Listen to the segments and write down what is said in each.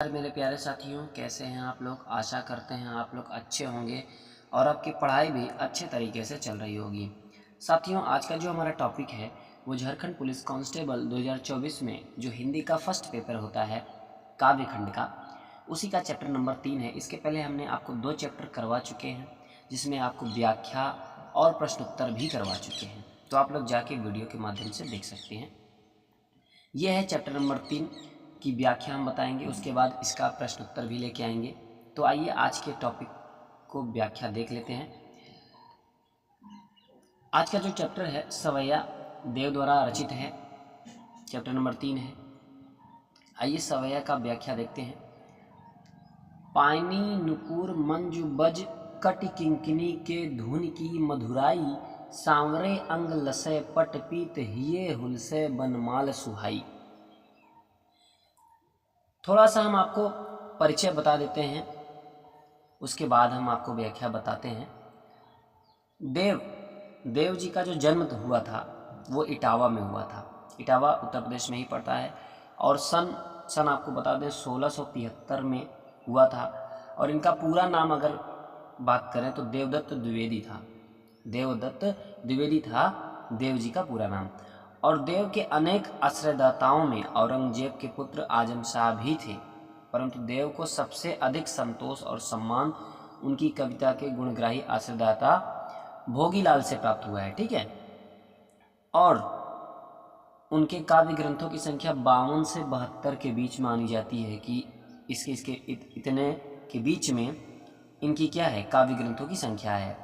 नमस्कार मेरे प्यारे साथियों, कैसे हैं आप लोग। आशा करते हैं आप लोग अच्छे होंगे और आपकी पढ़ाई भी अच्छे तरीके से चल रही होगी। साथियों, आज का जो हमारा टॉपिक है वो झारखंड पुलिस कांस्टेबल 2024 में जो हिंदी का फर्स्ट पेपर होता है काव्य खंड का, उसी का चैप्टर नंबर 3 है। इसके पहले हमने आपको 2 चैप्टर करवा चुके हैं जिसमें आपको व्याख्या और प्रश्न उत्तर भी करवा चुके हैं, तो आप लोग जाके वीडियो के माध्यम से देख सकते हैं। यह है चैप्टर नंबर 3 की व्याख्या हम बताएंगे, उसके बाद इसका प्रश्न उत्तर भी लेके आएंगे। तो आइए आज के टॉपिक को व्याख्या देख लेते हैं। आज का जो चैप्टर है सवैया देव द्वारा रचित है, चैप्टर नंबर 3 है। आइए सवैया का व्याख्या देखते हैं। पानी नुपुर मंजू बज कट किंकिनी के धुन की मधुराई, सांवरे अंग लसय पट पीत हिये हुलसे बनमाल सुहाई। थोड़ा सा हम आपको परिचय बता देते हैं, उसके बाद हम आपको व्याख्या बताते हैं। देव जी का जो जन्म हुआ था वो इटावा में हुआ था। इटावा उत्तर प्रदेश में ही पड़ता है और सन आपको बता दें 1673 में हुआ था। और इनका पूरा नाम अगर बात करें तो देवदत्त द्विवेदी था। देवदत्त द्विवेदी था देव जी का पूरा नाम। और देव के अनेक आश्रयदाताओं में औरंगजेब के पुत्र आजम शाह भी थे, परंतु देव को सबसे अधिक संतोष और सम्मान उनकी कविता के गुणग्राही आश्रयदाता भोगीलाल से प्राप्त हुआ है। ठीक है। और उनके काव्य ग्रंथों की संख्या 52 से 72 के बीच मानी जाती है कि इसके इतने के बीच में इनकी क्या है, काव्य ग्रंथों की संख्या है।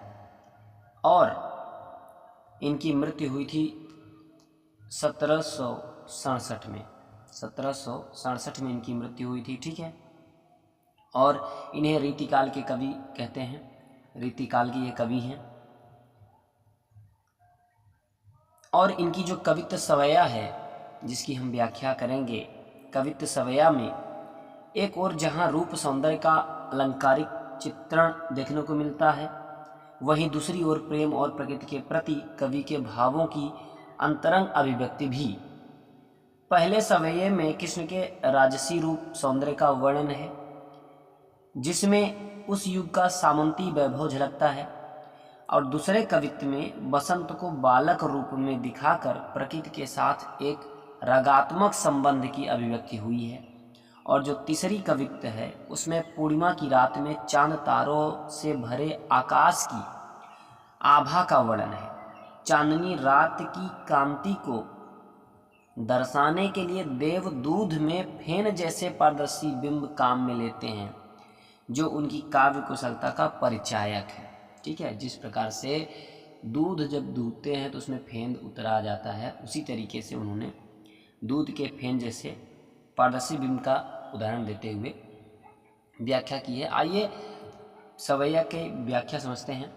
और इनकी मृत्यु हुई थी 1767 में। 1767 में इनकी मृत्यु हुई थी। ठीक है। और इन्हें रीतिकाल के कवि कहते हैं, रीतिकाल के ये कवि हैं। और इनकी जो कवित्त सवैया है जिसकी हम व्याख्या करेंगे, कवित्त सवैया में एक और जहाँ रूप सौंदर्य का अलंकारिक चित्रण देखने को मिलता है, वहीं दूसरी ओर प्रेम और प्रकृति के प्रति कवि के भावों की अंतरंग अभिव्यक्ति भी। पहले सवैये में कृष्ण के राजसी रूप सौंदर्य का वर्णन है, जिसमें उस युग का सामंती वैभव झलकता है। और दूसरे कवित्व में बसंत को बालक रूप में दिखाकर प्रकृति के साथ एक रागात्मक संबंध की अभिव्यक्ति हुई है। और जो तीसरी कवित्व है उसमें पूर्णिमा की रात में चांद तारों से भरे आकाश की आभा का वर्णन है। चांदनी रात की कांति को दर्शाने के लिए देव दूध में फेन जैसे पारदर्शी बिंब काम में लेते हैं, जो उनकी काव्य कुशलता का परिचायक है। ठीक है। जिस प्रकार से दूध जब दूधते हैं तो उसमें फेंद उतरा जाता है, उसी तरीके से उन्होंने दूध के फेन जैसे पारदर्शी बिंब का उदाहरण देते हुए व्याख्या की है। आइए सवैया के व्याख्या समझते हैं।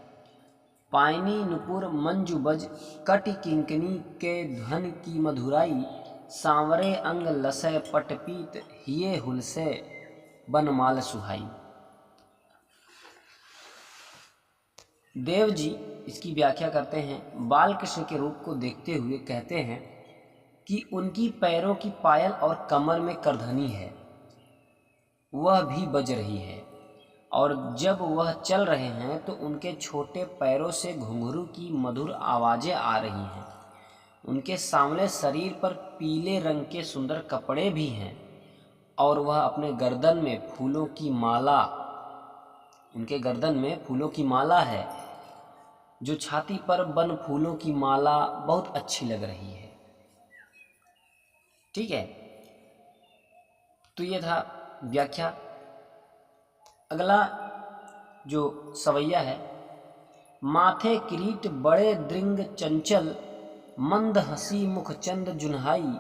पानी नुपुर मंजू बज कटि किंकनी के ध्वन की मधुराई, सांवरे अंग लसय पटपीत हिये हुलसे बनमाल सुहाई। देव जी इसकी व्याख्या करते हैं। बाल कृष्ण के रूप को देखते हुए कहते हैं कि उनकी पैरों की पायल और कमर में करधनी है, वह भी बज रही है। और जब वह चल रहे हैं तो उनके छोटे पैरों से घुंघरू की मधुर आवाज़ें आ रही हैं। उनके सांवले शरीर पर पीले रंग के सुंदर कपड़े भी हैं और वह अपने गर्दन में फूलों की माला, उनके गर्दन में फूलों की माला है, जो छाती पर बन फूलों की माला बहुत अच्छी लग रही है। ठीक है। तो ये था व्याख्या। अगला जो सवैया है, माथे किरीट बड़े दृंग चंचल, मंद हंसी मुख चंद जुन्हाई,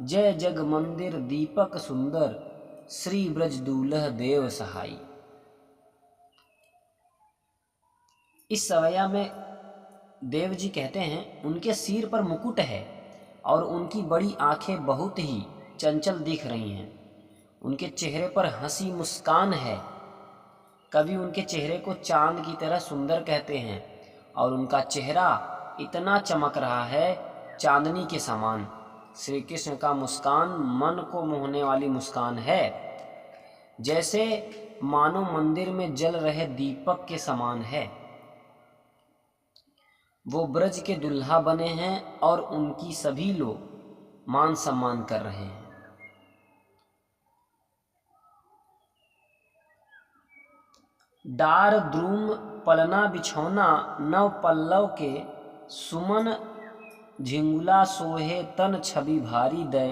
जय जग मंदिर दीपक सुंदर, श्री ब्रज दूल्ह देव सहाई। इस सवैया में देव जी कहते हैं उनके सिर पर मुकुट है और उनकी बड़ी आंखें बहुत ही चंचल दिख रही हैं। उनके चेहरे पर हंसी मुस्कान है। कवि उनके चेहरे को चांद की तरह सुंदर कहते हैं और उनका चेहरा इतना चमक रहा है चांदनी के समान। श्री कृष्ण का मुस्कान मन को मोहने वाली मुस्कान है। जैसे मानो मंदिर में जल रहे दीपक के समान है। वो ब्रज के दुल्हा बने हैं और उनकी सभी लोग मान सम्मान कर रहे हैं। डार द्रुम पलना बिछौना नव पल्लव के सुमन झिंगुला सोहे तन छवि भारी दय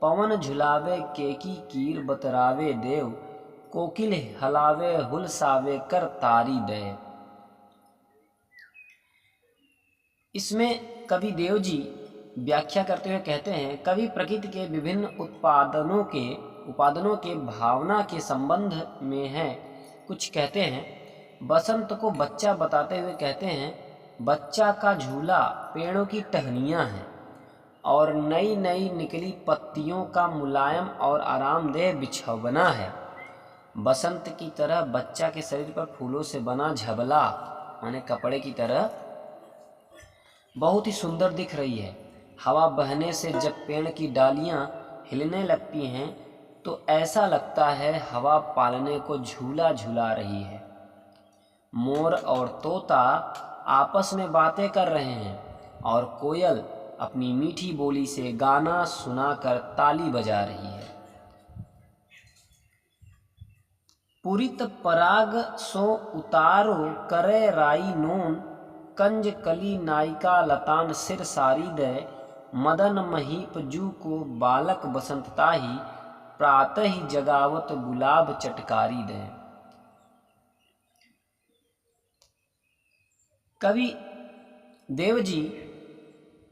पवन झुलावे केकी कीर बतरावे देव कोकिल हलावे हुलसावे कर तारी दय। इसमें कवि देव जी व्याख्या करते हुए कहते हैं, कवि प्रकृति के विभिन्न उपादानों के भावना के संबंध में है। कुछ कहते हैं बसंत को बच्चा बताते हुए कहते हैं, बच्चा का झूला पेड़ों की टहनियाँ हैं और नई नई निकली पत्तियों का मुलायम और आरामदेह बिछौना है। बसंत की तरह बच्चा के शरीर पर फूलों से बना झबला माने कपड़े की तरह बहुत ही सुंदर दिख रही है। हवा बहने से जब पेड़ की डालियां हिलने लगती हैं तो ऐसा लगता है हवा पालने को झूला झूला रही है। मोर और तोता आपस में बातें कर रहे हैं और कोयल अपनी मीठी बोली से गाना सुनाकर ताली बजा रही है। पुरित पराग सो उतारो करे राई नोन कंज कली नायिका लतान सिर सारी दय मदन महीप जू को बालक बसंतताही प्रातः ही जगावत गुलाब चटकारी दय। कवि देव जी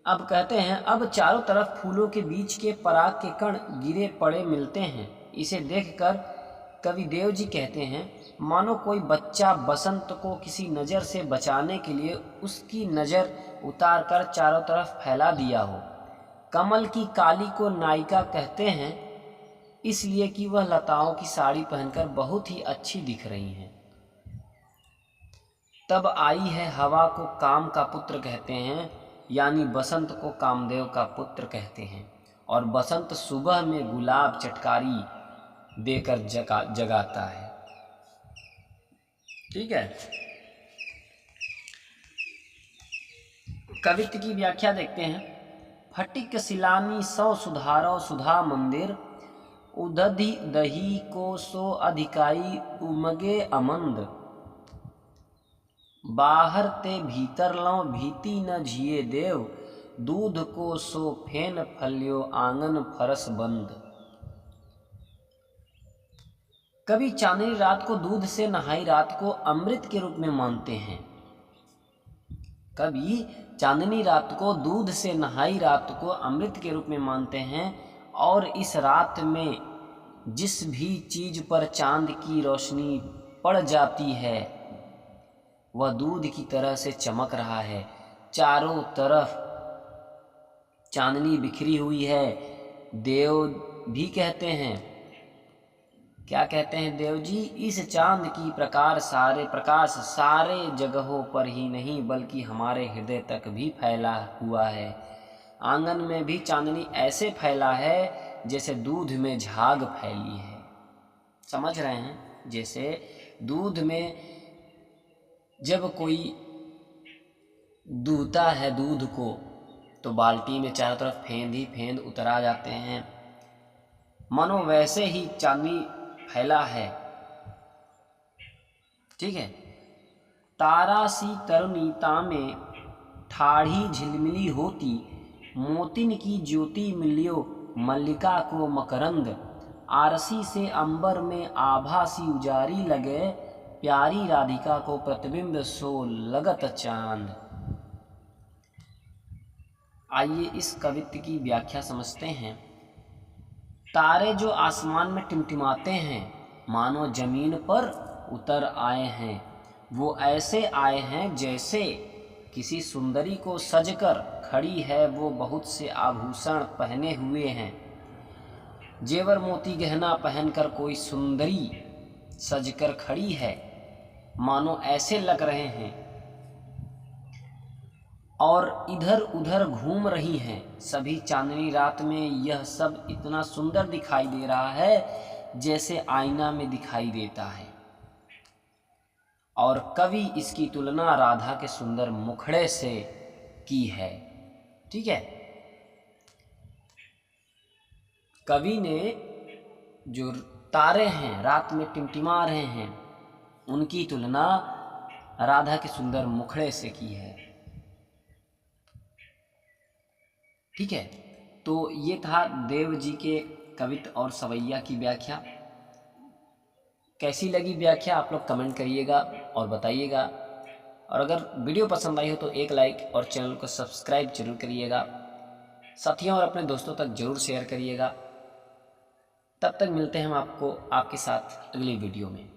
अब कहते हैं, अब चारों तरफ फूलों के बीच के पराग के कण गिरे पड़े मिलते हैं। इसे देखकर कवि देव जी कहते हैं, मानो कोई बच्चा बसंत को किसी नज़र से बचाने के लिए उसकी नज़र उतारकर चारों तरफ फैला दिया हो। कमल की काली को नायिका कहते हैं इसलिए कि वह लताओं की साड़ी पहनकर बहुत ही अच्छी दिख रही हैं। तब आई है हवा को काम का पुत्र कहते हैं, यानी बसंत को कामदेव का पुत्र कहते हैं। और बसंत सुबह में गुलाब चटकारी देकर जगाता है। ठीक है, कवित्व की व्याख्या देखते हैं। फटिक सिलानी सौ सुधारो सुधा मंदिर उदधि दही को सो अधिकाई उमगे अमंद बाहर ते भीतर लो भीति न झिए देव दूध को सो फेन फल्यो आंगन फरस बंद। कभी चांदनी रात को दूध से नहाई रात को अमृत के रूप में मानते हैं। कभी चांदनी रात को दूध से नहाई रात को अमृत के रूप में मानते हैं और इस रात में जिस भी चीज पर चांद की रोशनी पड़ जाती है वह दूध की तरह से चमक रहा है। चारों तरफ चांदनी बिखरी हुई है। देव भी कहते हैं, क्या कहते हैं देव जी, इस चांद की प्रकाश सारे जगहों पर ही नहीं बल्कि हमारे हृदय तक भी फैला हुआ है। आंगन में भी चांदनी ऐसे फैला है जैसे दूध में झाग फैली है। समझ रहे हैं? जैसे दूध में जब कोई दूहता है दूध को तो बाल्टी में चारों तरफ फेंद उतरा जाते हैं, मानो वैसे ही चांदनी फैला है। ठीक है। तारा सी तरुणीता में ठाढ़ी झिलमिली होती मोतिन की ज्योति मिलियो मल्लिका को मकरंद आरसी से अंबर में आभा सी उजारी लगे प्यारी राधिका को प्रतिबिंब सो लगत चांद। आइए इस कवित्व की व्याख्या समझते हैं। तारे जो आसमान में टिमटिमाते हैं मानो जमीन पर उतर आए हैं, वो ऐसे आए हैं जैसे किसी सुंदरी को सजकर खड़ी है। वो बहुत से आभूषण पहने हुए हैं, जेवर मोती गहना पहनकर कोई सुंदरी सजकर खड़ी है, मानो ऐसे लग रहे हैं और इधर उधर घूम रही हैं। सभी चांदनी रात में यह सब इतना सुंदर दिखाई दे रहा है जैसे आईना में दिखाई देता है। और कवि इसकी तुलना राधा के सुंदर मुखड़े से की है। ठीक है, कवि ने जो तारे हैं रात में टिमटिमा रहे हैं उनकी तुलना राधा के सुंदर मुखड़े से की है। ठीक है, तो ये था देव जी के कवित्त और सवैया की व्याख्या। कैसी लगी व्याख्या आप लोग कमेंट करिएगा और बताइएगा। और अगर वीडियो पसंद आई हो तो एक लाइक और चैनल को सब्सक्राइब जरूर करिएगा। साथियों और अपने दोस्तों तक जरूर शेयर करिएगा। तब तक मिलते हैं हम आपको आपके साथ अगली वीडियो में।